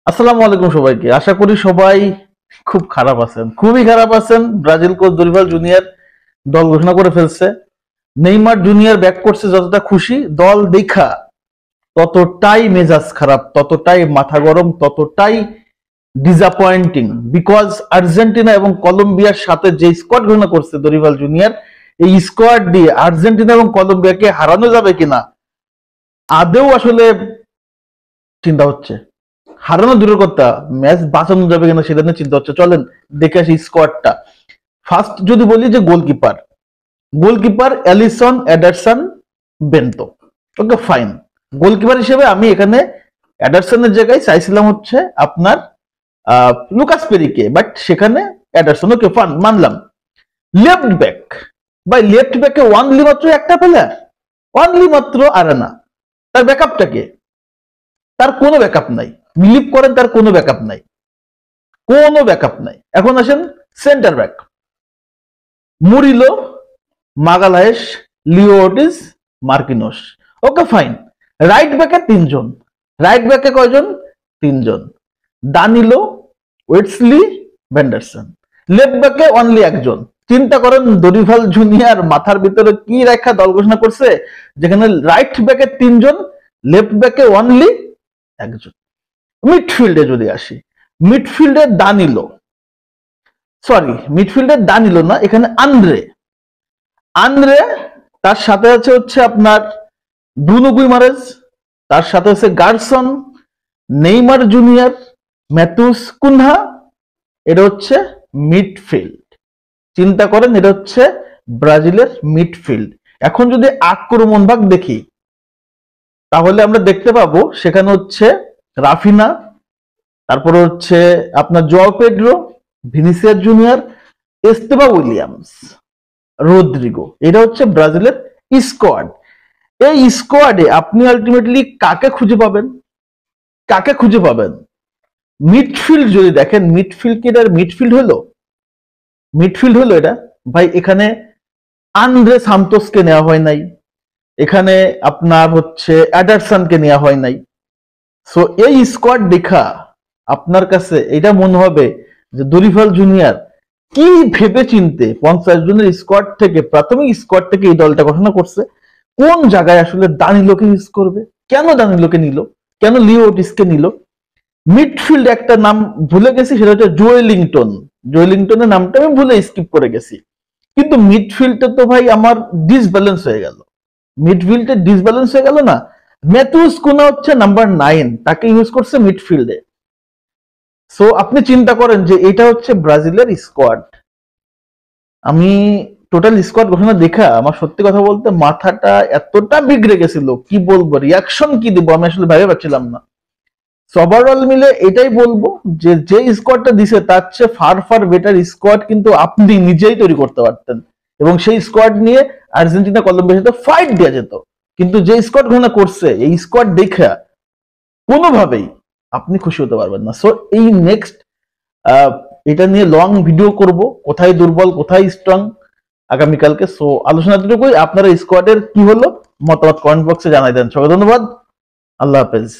আসসালামু আলাইকুম সবাইকে। আশা করি সবাই খুব খারাপ আছেন, খুবই খারাপ আছেন। ব্রাজিল কোচ দরিভাল জুনিয়র দল ঘোষণা করে ফেলছে। নেইমার জুনিয়র ব্যাক করছে, যতটা খুশি। দল দেখা ততটাই মেজাজ খারাপ, ততটাই মাথা গরম, ততটাই ডিসঅ্যাপয়েন্টিং। বিকজ আর্জেন্টিনা এবং কলম্বিয়ার সাথে যে স্কোয়াড ঘোষণা করছে দরিভাল জুনিয়র, এই স্কোয়াড দিয়ে আর্জেন্টিনা এবং কলম্বিয়াকে হারানো যাবে কিনা আদেও আসলে চিন্তা হচ্ছে। হারানো দূরের কথা, ম্যাচ বাঁচানো যাবে কিনা সেটা নিয়ে চিন্তা হচ্ছে। চলেন দেখে আসি স্কোয়াডটা। ফার্স্ট যদি বলি যে goalkeeper, goalkeeper Allison, Ederson, bento. Okay fine. Goalkeeper হিসেবে আমি এখানে এডারসনের জায়গায় চাইছিলাম হচ্ছে আপনার লুকাস পেরিকে, বাট সেখানে এডারসন। ওকে ফান, মানলাম। লেফট ব্যাক, বাই লেফট ব্যাকে ওয়ানলি মাত্র একটা প্লেয়ার, ওয়ানলি মাত্র আরেনা। তার ব্যাকআপটাকে, তার কোনো ব্যাকআপ নাই। বিলিভ করেন তার কোনো ব্যাকআপ নাই, কোনো ব্যাকআপ নাই। এখন আসেন center back, Murilo, Magalhaes, Leo Ortiz, Marquinhos. Okay fine. Right ব্যাকে তিনজন, রাইট ব্যাকে কয়জন? তিনজন। Danilo, Wesley, Vanderson. লেফট ব্যাকে অনলি একজন। চিন্তা করেন দরিভাল জুনিয়র মাথার ভিতরে কি রেখা দল ঘোষণা করছে, যেখানে রাইট ব্যাকে তিনজন, লেফট ব্যাকে অনলি একজন। মিডফিল্ডে যদি আসি, মিডফিল্ডে দানিলো, সরি মিডফিল্ডে দানিলো না, এখানে আন্দ্রে। আন্দ্রে, তার সাথে আছে হচ্ছে আপনার ব্রুনো গুইমারেজ, তার সাথে আছে Garson, Neymar junior, Mathews Cunha. এটা হচ্ছে মিডফিল্ড। চিন্তা করেন এটা হচ্ছে ব্রাজিলের মিডফিল্ড। এখন যদি আক্রমণ ভাগ দেখি, তাহলে আমরা দেখতে পাবো সেখানে হচ্ছে রাফিনা, তারপরে হচ্ছে আপনার Joao Pedro, Vinicius Junior, Estevao Williams, Rodrygo. এটা হচ্ছে ব্রাজিলের স্কোয়াড। এই স্কোয়াডে আপনি আলটিমেটলি কাকে খুঁজে পাবেন? কাকে খুঁজে পাবেন? মিডফিল্ড যদি দেখেন, মিডফিল্ড কি এটার মিডফিল্ড হলো? মিডফিল্ড হলো এটা? ভাই এখানে আন্দ্রে সান্তোসকে নেওয়া হয় নাই, এখানে আপনার হচ্ছে অ্যাডারসনকে নেওয়া হয় নাই। সো এই স্কোয়াড দেখা আপনার কাছে এটা মনে হবে যে দরিভাল জুনিয়র কি ভেবে চিনতে 50 জনের স্কোয়াড থেকে, প্রাথমিক স্কোয়াড থেকে এই দলটা ঘোষণা করছে। কোন জায়গায় আসলে দানিলোকে ইউজ করবে? কেন দানিলোকে নিল? কেন লিও ওটিসকে নিল? মিডফিল্ড একটা নাম ভুলে গেছি, সেটা হচ্ছে জোয়েলিংটন। জোয়েলিংটনের নামটা আমি ভুলে স্কিপ করে গেছি। কিন্তু মিডফিল্ডে তো ভাই আমার ডিসব্যালেন্স হয়ে গেল, মিডফিল্ডে ডিসব্যালেন্স হয়ে গেল না। ম্যাথুস কুনা হচ্ছে নাম্বার 9, তাকে ইউজ করছে মিডফিল্ডে। সো আপনি চিন্তা করেন যে এটা হচ্ছে ব্রাজিলের স্কোয়াড। আমি টোটাল স্কোয়াড ঘোষণা দেখা আমার সত্যি কথা বলতে মাথাটা এতটা বিগড়ে গেছিল, কি বলবো, রিয়াকশন কি দিব আমি আসলে ভেবে পাচ্ছিলাম না। ওভারঅল মিলে এটাই বলবো যে যে স্কোয়াডটা দিছে তার চেয়ে ফার ফার বেটার স্কোয়াড কিন্তু আপনি নিজেই তৈরি করতে পারতেন, এবং সেই স্কোয়াড নিয়ে আর্জেন্টিনা কলম্বিয়ার সাথে ফাইট দেওয়া যেত। কিন্তু যে স্কোয়াড ঘোষণা করছে, এই স্কোয়াড দেখা কোনোভাবেই আপনি খুশি হতে পারবেন না। সো এই নেক্সট এটা নিয়ে লং ভিডিও করব, কোথায় দুর্বল কোথায় স্ট্রং, আগামীকালকে। সো আলোচনা এতটুকুই। আপনারা স্কোয়াডের কি হলো মতামত কমেন্ট বক্সে জানাই দেন। সবাই ধন্যবাদ, আল্লাহ হাফেজ।